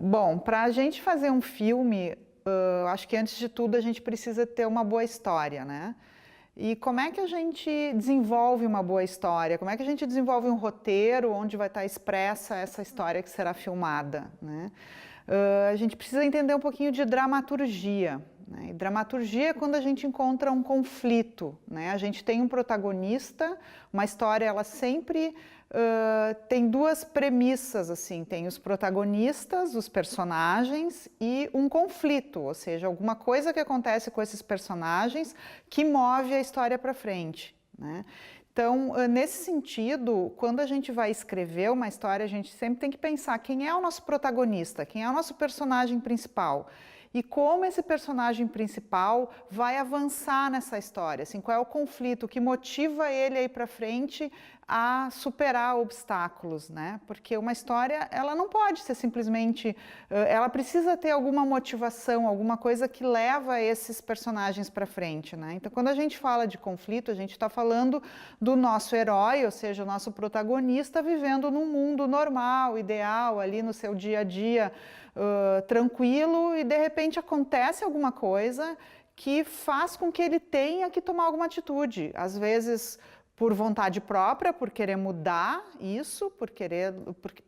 Bom, para a gente fazer um filme, acho que antes de tudo a gente precisa ter uma boa história, né? E como é que a gente desenvolve uma boa história? Como é que a gente desenvolve um roteiro onde vai estar expressa essa história que será filmada, né? A gente precisa entender um pouquinho de dramaturgia, né? E dramaturgia é quando a gente encontra um conflito, né? A gente tem um protagonista, uma história ela sempre tem duas premissas, assim, tem os protagonistas, os personagens e um conflito, ou seja, alguma coisa que acontece com esses personagens que move a história para frente, né? Então, nesse sentido, quando a gente vai escrever uma história, a gente sempre tem que pensar quem é o nosso protagonista, quem é o nosso personagem principal e como esse personagem principal vai avançar nessa história, assim, qual é o conflito, o que motiva ele a ir para frente a superar obstáculos, né? Porque uma história, ela não pode ser simplesmente, ela precisa ter alguma motivação, alguma coisa que leva esses personagens para frente, né? Então, quando a gente fala de conflito, a gente está falando do nosso herói, ou seja, o nosso protagonista vivendo num mundo normal, ideal, ali no seu dia a dia, tranquilo, e de repente acontece alguma coisa que faz com que ele tenha que tomar alguma atitude, às vezes por vontade própria, por querer mudar isso, por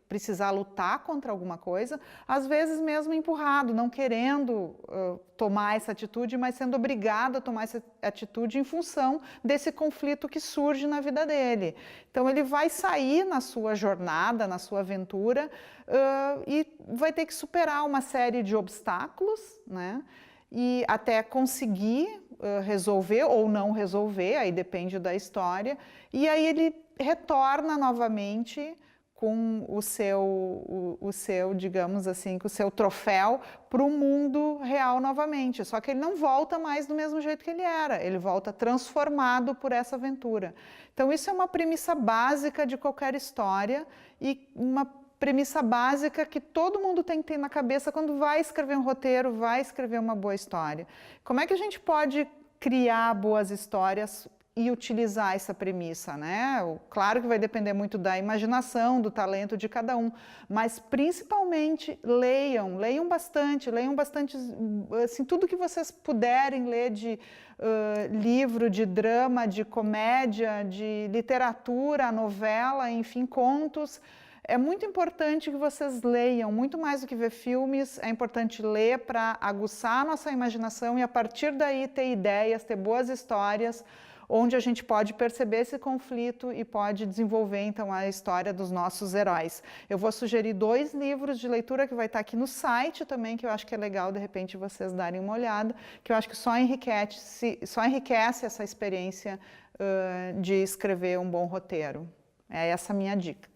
precisar lutar contra alguma coisa, às vezes mesmo empurrado, não querendo tomar essa atitude, mas sendo obrigado a tomar essa atitude em função desse conflito que surge na vida dele. Então ele vai sair na sua jornada, na sua aventura, e vai ter que superar uma série de obstáculos, né? E até conseguir resolver ou não resolver, aí depende da história, e aí ele retorna novamente com o seu, digamos assim, com o seu troféu para o mundo real novamente, só que ele não volta mais do mesmo jeito que ele era, ele volta transformado por essa aventura. Então isso é uma premissa básica de qualquer história e uma premissa básica que todo mundo tem que ter na cabeça quando vai escrever um roteiro, vai escrever uma boa história. Como é que a gente pode criar boas histórias e utilizar essa premissa, né? Claro que vai depender muito da imaginação, do talento de cada um, mas principalmente leiam bastante, assim, tudo que vocês puderem ler de livro, de drama, de comédia, de literatura, novela, enfim, contos. É muito importante que vocês leiam, muito mais do que ver filmes, é importante ler para aguçar a nossa imaginação e a partir daí ter ideias, ter boas histórias, onde a gente pode perceber esse conflito e pode desenvolver então a história dos nossos heróis. Eu vou sugerir 2 livros de leitura que vai estar aqui no site também, que eu acho que é legal de repente vocês darem uma olhada, que eu acho que só enriquece essa experiência de escrever um bom roteiro. É essa a minha dica.